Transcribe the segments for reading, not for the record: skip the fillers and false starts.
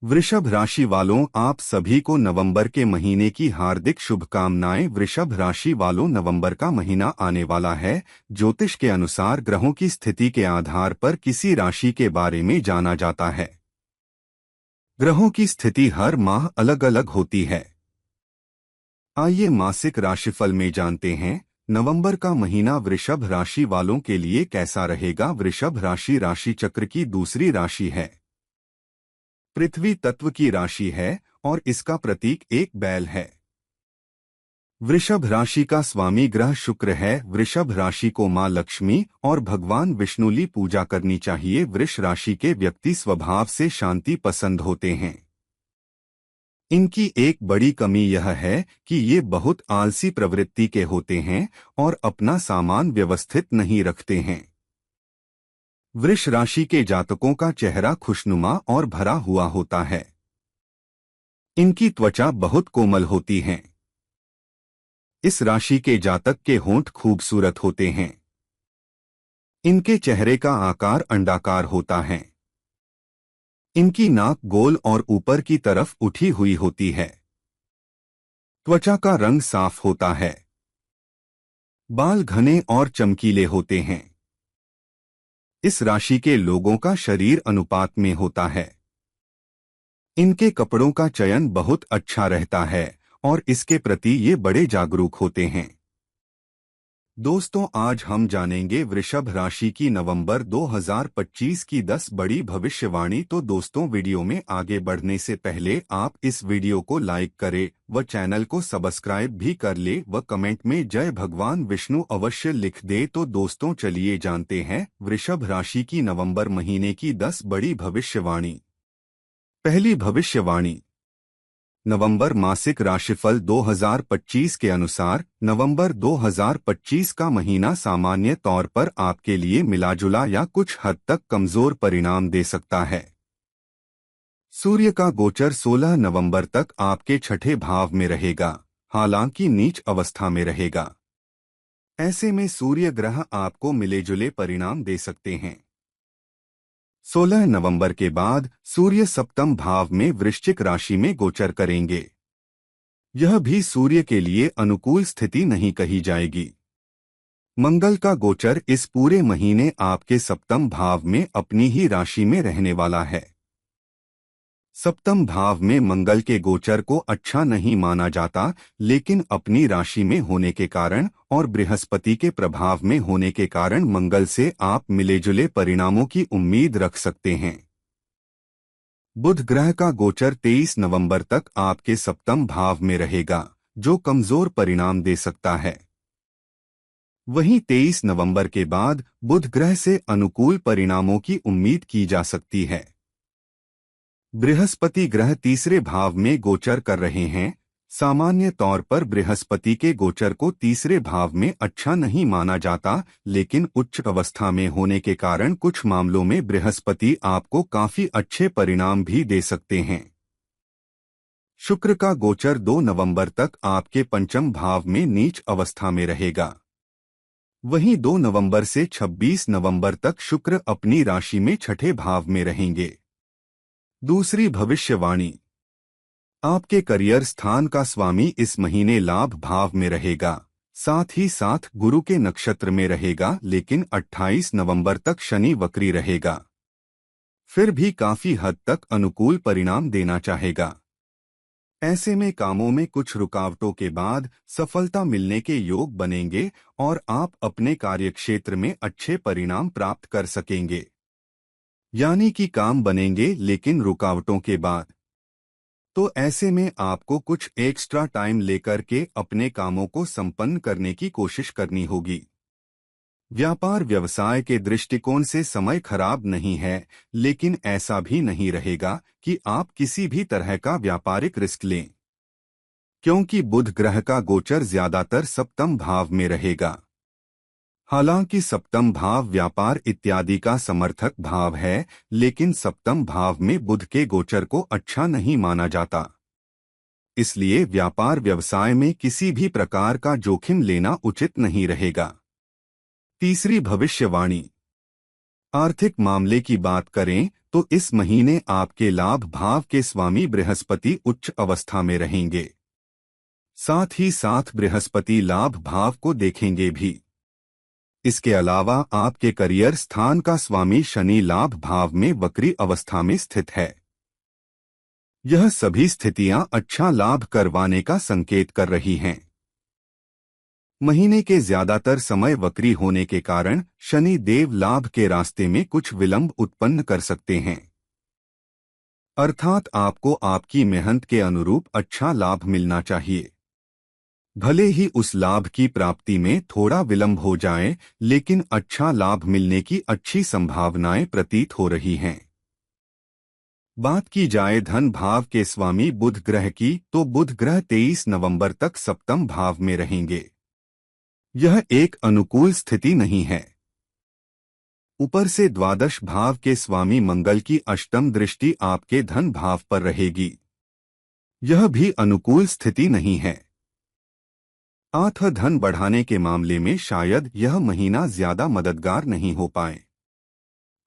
वृषभ राशि वालों, आप सभी को नवंबर के महीने की हार्दिक शुभकामनाएं। वृषभ राशि वालों, नवंबर का महीना आने वाला है। ज्योतिष के अनुसार ग्रहों की स्थिति के आधार पर किसी राशि के बारे में जाना जाता है। ग्रहों की स्थिति हर माह अलग अलग होती है। आइए मासिक राशिफल में जानते हैं नवंबर का महीना वृषभ राशि वालों के लिए कैसा रहेगा। वृषभ राशि राशि चक्र की दूसरी राशि है। पृथ्वी तत्व की राशि है और इसका प्रतीक एक बैल है। वृषभ राशि का स्वामी ग्रह शुक्र है। वृषभ राशि को मां लक्ष्मी और भगवान विष्णुली पूजा करनी चाहिए। वृष राशि के व्यक्ति स्वभाव से शांति पसंद होते हैं। इनकी एक बड़ी कमी यह है कि ये बहुत आलसी प्रवृत्ति के होते हैं और अपना सामान व्यवस्थित नहीं रखते हैं। वृष राशि के जातकों का चेहरा खुशनुमा और भरा हुआ होता है। इनकी त्वचा बहुत कोमल होती है। इस राशि के जातक के होंठ खूबसूरत होते हैं। इनके चेहरे का आकार अंडाकार होता है। इनकी नाक गोल और ऊपर की तरफ उठी हुई होती है। त्वचा का रंग साफ होता है। बाल घने और चमकीले होते हैं। इस राशि के लोगों का शरीर अनुपात में होता है। इनके कपड़ों का चयन बहुत अच्छा रहता है और इसके प्रति ये बड़े जागरूक होते हैं। दोस्तों, आज हम जानेंगे वृषभ राशि की नवंबर 2025 की 10 बड़ी भविष्यवाणी। तो दोस्तों, वीडियो में आगे बढ़ने से पहले आप इस वीडियो को लाइक करें व चैनल को सब्सक्राइब भी कर ले व कमेंट में जय भगवान विष्णु अवश्य लिख दे। तो दोस्तों, चलिए जानते हैं वृषभ राशि की नवंबर महीने की 10 बड़ी भविष्यवाणी। पहली भविष्यवाणी, नवंबर मासिक राशिफल 2025 के अनुसार नवंबर 2025 का महीना सामान्य तौर पर आपके लिए मिलाजुला या कुछ हद तक कमजोर परिणाम दे सकता है। सूर्य का गोचर 16 नवंबर तक आपके छठे भाव में रहेगा, हालांकि नीच अवस्था में रहेगा। ऐसे में सूर्य ग्रह आपको मिलेजुले परिणाम दे सकते हैं। 16 नवंबर के बाद सूर्य सप्तम भाव में वृश्चिक राशि में गोचर करेंगे। यह भी सूर्य के लिए अनुकूल स्थिति नहीं कही जाएगी। मंगल का गोचर इस पूरे महीने आपके सप्तम भाव में अपनी ही राशि में रहने वाला है। सप्तम भाव में मंगल के गोचर को अच्छा नहीं माना जाता, लेकिन अपनी राशि में होने के कारण और बृहस्पति के प्रभाव में होने के कारण मंगल से आप मिलेजुले परिणामों की उम्मीद रख सकते हैं। बुध ग्रह का गोचर 23 नवंबर तक आपके सप्तम भाव में रहेगा, जो कमजोर परिणाम दे सकता है। वहीं 23 नवंबर के बाद बुध ग्रह से अनुकूल परिणामों की उम्मीद की जा सकती है। बृहस्पति ग्रह तीसरे भाव में गोचर कर रहे हैं। सामान्य तौर पर बृहस्पति के गोचर को तीसरे भाव में अच्छा नहीं माना जाता, लेकिन उच्च अवस्था में होने के कारण कुछ मामलों में बृहस्पति आपको काफी अच्छे परिणाम भी दे सकते हैं। शुक्र का गोचर 2 नवंबर तक आपके पंचम भाव में नीच अवस्था में रहेगा। वहीं 2 नवंबर से 26 नवंबर तक शुक्र अपनी राशि में छठे भाव में रहेंगे। दूसरी भविष्यवाणी, आपके करियर स्थान का स्वामी इस महीने लाभ भाव में रहेगा, साथ ही साथ गुरु के नक्षत्र में रहेगा, लेकिन 28 नवंबर तक शनि वक्री रहेगा। फिर भी काफी हद तक अनुकूल परिणाम देना चाहेगा। ऐसे में कामों में कुछ रुकावटों के बाद सफलता मिलने के योग बनेंगे और आप अपने कार्यक्षेत्र में अच्छे परिणाम प्राप्त कर सकेंगे। यानी कि काम बनेंगे लेकिन रुकावटों के बाद। तो ऐसे में आपको कुछ एक्स्ट्रा टाइम लेकर के अपने कामों को संपन्न करने की कोशिश करनी होगी। व्यापार व्यवसाय के दृष्टिकोण से समय खराब नहीं है, लेकिन ऐसा भी नहीं रहेगा कि आप किसी भी तरह का व्यापारिक रिस्क लें, क्योंकि बुध ग्रह का गोचर ज्यादातर सप्तम भाव में रहेगा। हालांकि सप्तम भाव व्यापार इत्यादि का समर्थक भाव है, लेकिन सप्तम भाव में बुध के गोचर को अच्छा नहीं माना जाता। इसलिए व्यापार व्यवसाय में किसी भी प्रकार का जोखिम लेना उचित नहीं रहेगा। तीसरी भविष्यवाणी, आर्थिक मामले की बात करें तो इस महीने आपके लाभ भाव के स्वामी बृहस्पति उच्च अवस्था में रहेंगे। साथ ही साथ बृहस्पति लाभ भाव को देखेंगे भी। इसके अलावा आपके करियर स्थान का स्वामी शनि लाभ भाव में वक्री अवस्था में स्थित है। यह सभी स्थितियां अच्छा लाभ करवाने का संकेत कर रही हैं। महीने के ज्यादातर समय वक्री होने के कारण शनि देव लाभ के रास्ते में कुछ विलंब उत्पन्न कर सकते हैं, अर्थात आपको आपकी मेहनत के अनुरूप अच्छा लाभ मिलना चाहिए। भले ही उस लाभ की प्राप्ति में थोड़ा विलंब हो जाए, लेकिन अच्छा लाभ मिलने की अच्छी संभावनाएं प्रतीत हो रही हैं। बात की जाए धन भाव के स्वामी बुध ग्रह की, तो बुध ग्रह 23 नवंबर तक सप्तम भाव में रहेंगे। यह एक अनुकूल स्थिति नहीं है। ऊपर से द्वादश भाव के स्वामी मंगल की अष्टम दृष्टि आपके धन भाव पर रहेगी। यह भी अनुकूल स्थिति नहीं है। आठ धन बढ़ाने के मामले में शायद यह महीना ज्यादा मददगार नहीं हो पाए।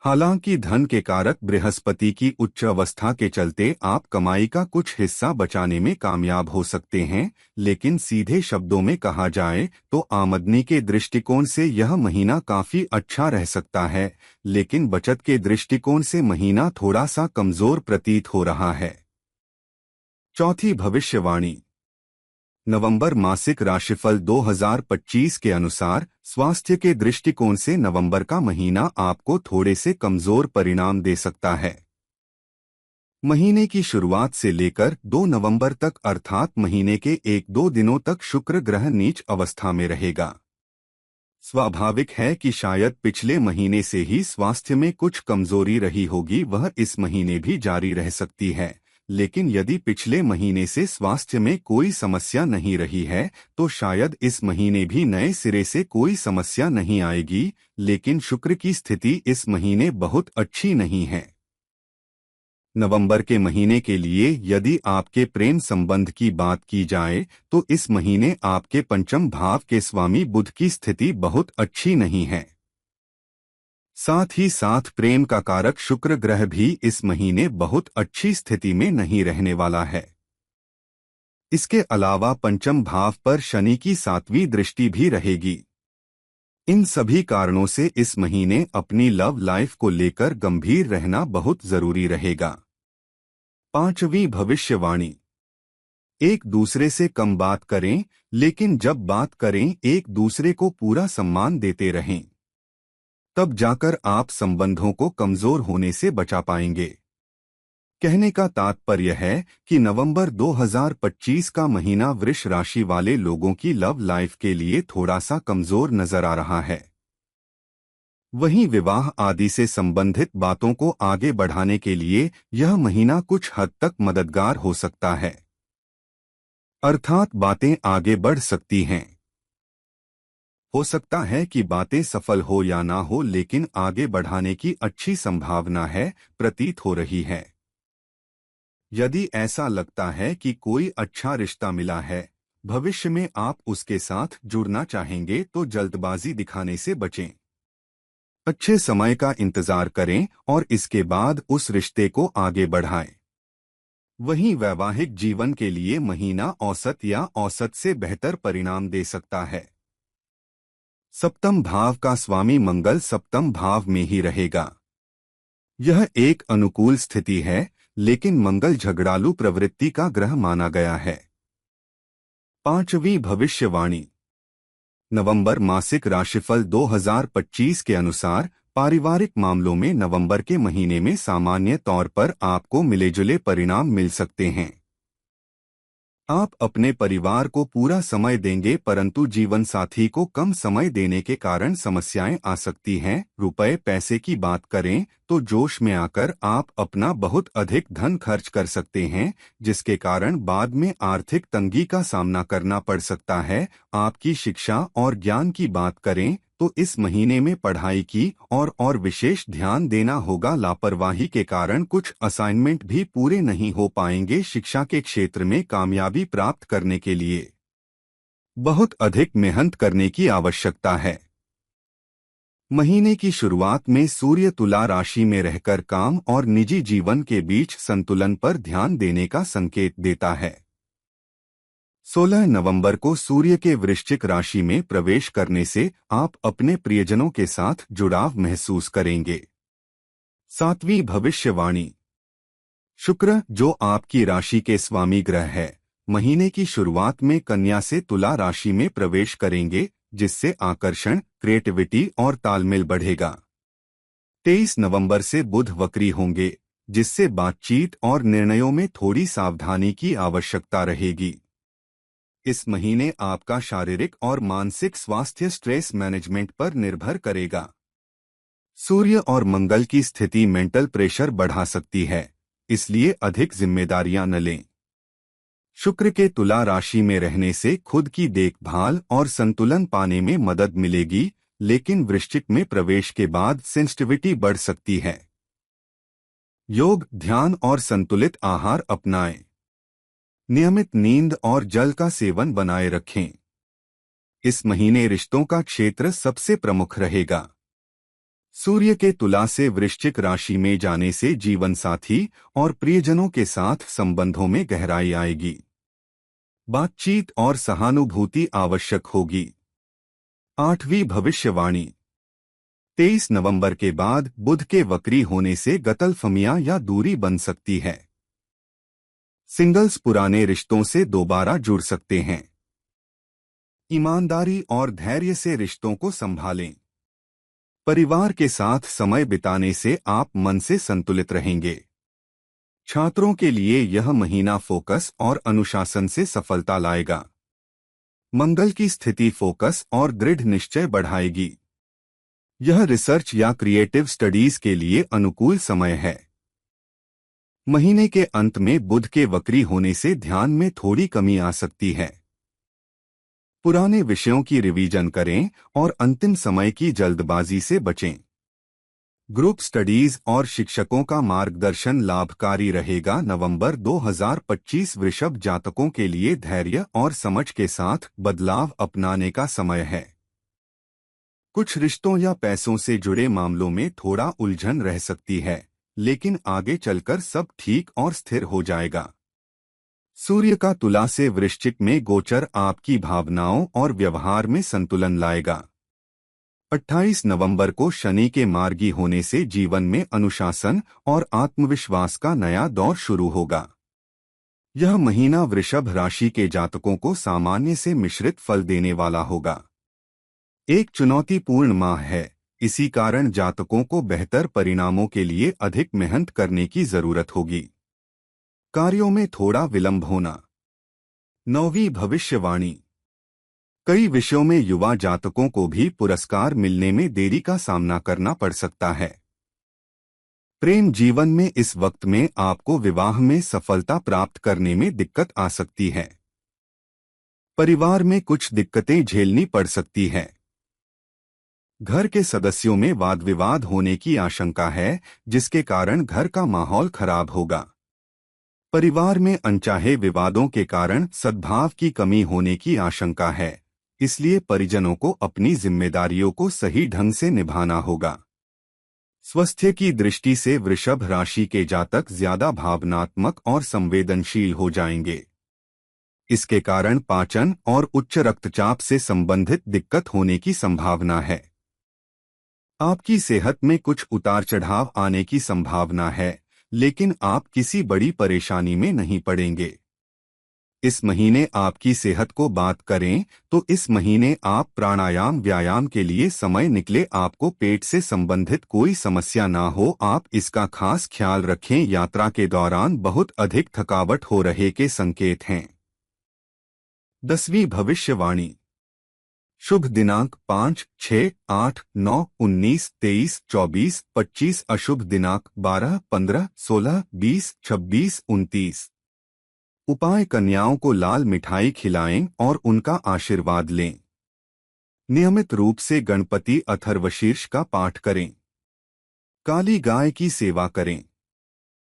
हालांकि धन के कारक बृहस्पति की उच्च अवस्था के चलते आप कमाई का कुछ हिस्सा बचाने में कामयाब हो सकते हैं, लेकिन सीधे शब्दों में कहा जाए तो आमदनी के दृष्टिकोण से यह महीना काफी अच्छा रह सकता है, लेकिन बचत के दृष्टिकोण से महीना थोड़ा सा कमजोर प्रतीत हो रहा है। चौथी भविष्यवाणी। नवंबर मासिक राशिफल 2025 के अनुसार स्वास्थ्य के दृष्टिकोण से नवंबर का महीना आपको थोड़े से कमजोर परिणाम दे सकता है। महीने की शुरुआत से लेकर 2 नवंबर तक अर्थात महीने के 1-2 दिनों तक शुक्र ग्रह नीच अवस्था में रहेगा। स्वाभाविक है कि शायद पिछले महीने से ही स्वास्थ्य में कुछ कमजोरी रही होगी, वह इस महीने भी जारी रह सकती है। लेकिन यदि पिछले महीने से स्वास्थ्य में कोई समस्या नहीं रही है, तो शायद इस महीने भी नए सिरे से कोई समस्या नहीं आएगी। लेकिन शुक्र की स्थिति इस महीने बहुत अच्छी नहीं है। नवंबर के महीने के लिए यदि आपके प्रेम संबंध की बात की जाए, तो इस महीने आपके पंचम भाव के स्वामी बुध की स्थिति बहुत अच्छी नहीं है। साथ ही साथ प्रेम का कारक शुक्र ग्रह भी इस महीने बहुत अच्छी स्थिति में नहीं रहने वाला है। इसके अलावा पंचम भाव पर शनि की 7वीं दृष्टि भी रहेगी। इन सभी कारणों से इस महीने अपनी लव लाइफ को लेकर गंभीर रहना बहुत जरूरी रहेगा। पांचवी भविष्यवाणी। एक दूसरे से कम बात करें, लेकिन जब बात करें एक दूसरे को पूरा सम्मान देते रहें, तब जाकर आप संबंधों को कमजोर होने से बचा पाएंगे। कहने का तात्पर्य है कि नवंबर 2025 का महीना वृष राशि वाले लोगों की लव लाइफ के लिए थोड़ा सा कमजोर नजर आ रहा है। वहीं विवाह आदि से संबंधित बातों को आगे बढ़ाने के लिए यह महीना कुछ हद तक मददगार हो सकता है, अर्थात बातें आगे बढ़ सकती हैं। हो सकता है कि बातें सफल हो या ना हो, लेकिन आगे बढ़ाने की अच्छी संभावना है, प्रतीत हो रही है। यदि ऐसा लगता है कि कोई अच्छा रिश्ता मिला है, भविष्य में आप उसके साथ जुड़ना चाहेंगे, तो जल्दबाजी दिखाने से बचें। अच्छे समय का इंतजार करें और इसके बाद उस रिश्ते को आगे बढ़ाएं। वहीं वैवाहिक जीवन के लिए महीना औसत या औसत से बेहतर परिणाम दे सकता है। सप्तम भाव का स्वामी मंगल सप्तम भाव में ही रहेगा। यह एक अनुकूल स्थिति है, लेकिन मंगल झगड़ालू प्रवृत्ति का ग्रह माना गया है। पांचवी भविष्यवाणी। नवंबर मासिक राशिफल 2025 के अनुसार पारिवारिक मामलों में नवंबर के महीने में सामान्य तौर पर आपको मिलेजुले परिणाम मिल सकते हैं। आप अपने परिवार को पूरा समय देंगे, परंतु जीवन साथी को कम समय देने के कारण समस्याएं आ सकती हैं। रुपए पैसे की बात करें तो जोश में आकर आप अपना बहुत अधिक धन खर्च कर सकते हैं, जिसके कारण बाद में आर्थिक तंगी का सामना करना पड़ सकता है। आपकी शिक्षा और ज्ञान की बात करें तो इस महीने में पढ़ाई की और विशेष ध्यान देना होगा। लापरवाही के कारण कुछ असाइनमेंट भी पूरे नहीं हो पाएंगे। शिक्षा के क्षेत्र में कामयाबी प्राप्त करने के लिए बहुत अधिक मेहनत करने की आवश्यकता है। महीने की शुरुआत में सूर्य तुला राशि में रहकर काम और निजी जीवन के बीच संतुलन पर ध्यान देने का संकेत देता है। 16 नवंबर को सूर्य के वृश्चिक राशि में प्रवेश करने से आप अपने प्रियजनों के साथ जुड़ाव महसूस करेंगे। 7वीं भविष्यवाणी। शुक्र, जो आपकी राशि के स्वामी ग्रह है, महीने की शुरुआत में कन्या से तुला राशि में प्रवेश करेंगे, जिससे आकर्षण, क्रिएटिविटी और तालमेल बढ़ेगा। 23 नवंबर से बुध वक्री होंगे, जिससे बातचीत और निर्णयों में थोड़ी सावधानी की आवश्यकता रहेगी। इस महीने आपका शारीरिक और मानसिक स्वास्थ्य स्ट्रेस मैनेजमेंट पर निर्भर करेगा। सूर्य और मंगल की स्थिति मेंटल प्रेशर बढ़ा सकती है, इसलिए अधिक जिम्मेदारियां न लें। शुक्र के तुला राशि में रहने से खुद की देखभाल और संतुलन पाने में मदद मिलेगी, लेकिन वृश्चिक में प्रवेश के बाद सेंसिटिविटी बढ़ सकती है। योग, ध्यान और संतुलित आहार अपनाएं। नियमित नींद और जल का सेवन बनाए रखें। इस महीने रिश्तों का क्षेत्र सबसे प्रमुख रहेगा। सूर्य के तुला से वृश्चिक राशि में जाने से जीवन साथी और प्रियजनों के साथ संबंधों में गहराई आएगी। बातचीत और सहानुभूति आवश्यक होगी। 8वीं भविष्यवाणी। 23 नवंबर के बाद बुध के वक्री होने से गतलफमियां या दूरी बन सकती है। सिंगल्स पुराने रिश्तों से दोबारा जुड़ सकते हैं। ईमानदारी और धैर्य से रिश्तों को संभालें। परिवार के साथ समय बिताने से आप मन से संतुलित रहेंगे। छात्रों के लिए यह महीना फोकस और अनुशासन से सफलता लाएगा। मंगल की स्थिति फोकस और दृढ़ निश्चय बढ़ाएगी। यह रिसर्च या क्रिएटिव स्टडीज के लिए अनुकूल समय है। महीने के अंत में बुध के वक्री होने से ध्यान में थोड़ी कमी आ सकती है। पुराने विषयों की रिवीजन करें और अंतिम समय की जल्दबाजी से बचें। ग्रुप स्टडीज और शिक्षकों का मार्गदर्शन लाभकारी रहेगा। नवंबर 2025 वृषभ जातकों के लिए धैर्य और समझ के साथ बदलाव अपनाने का समय है। कुछ रिश्तों या पैसों से जुड़े मामलों में थोड़ा उलझन रह सकती है, लेकिन आगे चलकर सब ठीक और स्थिर हो जाएगा। सूर्य का तुला से वृश्चिक में गोचर आपकी भावनाओं और व्यवहार में संतुलन लाएगा। 28 नवंबर को शनि के मार्गी होने से जीवन में अनुशासन और आत्मविश्वास का नया दौर शुरू होगा। यह महीना वृषभ राशि के जातकों को सामान्य से मिश्रित फल देने वाला होगा। एक चुनौतीपूर्ण माह है, इसी कारण जातकों को बेहतर परिणामों के लिए अधिक मेहनत करने की जरूरत होगी। कार्यों में थोड़ा विलंब होना। 9वीं भविष्यवाणी। कई विषयों में युवा जातकों को भी पुरस्कार मिलने में देरी का सामना करना पड़ सकता है। प्रेम जीवन में इस वक्त में आपको विवाह में सफलता प्राप्त करने में दिक्कत आ सकती है। परिवार में कुछ दिक्कतें झेलनी पड़ सकती है। घर के सदस्यों में वाद विवाद होने की आशंका है, जिसके कारण घर का माहौल खराब होगा। परिवार में अनचाहे विवादों के कारण सद्भाव की कमी होने की आशंका है, इसलिए परिजनों को अपनी जिम्मेदारियों को सही ढंग से निभाना होगा। स्वास्थ्य की दृष्टि से वृषभ राशि के जातक ज्यादा भावनात्मक और संवेदनशील हो जाएंगे। इसके कारण पाचन और उच्च रक्तचाप से संबंधित दिक्कत होने की संभावना है। आपकी सेहत में कुछ उतार चढ़ाव आने की संभावना है, लेकिन आप किसी बड़ी परेशानी में नहीं पड़ेंगे। इस महीने आपकी सेहत को बात करें तो इस महीने आप प्राणायाम व्यायाम के लिए समय निकले। आपको पेट से संबंधित कोई समस्या ना हो, आप इसका खास ख्याल रखें। यात्रा के दौरान बहुत अधिक थकावट हो रहे के संकेत हैं। 10वीं भविष्यवाणी। शुभ दिनांक 5, 6, 8, 9, 19, 23, 24, 25। अशुभ दिनांक 12, 15, 16, 20, 26, 29। उपाय: कन्याओं को लाल मिठाई खिलाएं और उनका आशीर्वाद लें। नियमित रूप से गणपति अथर्वशीर्ष का पाठ करें। काली गाय की सेवा करें।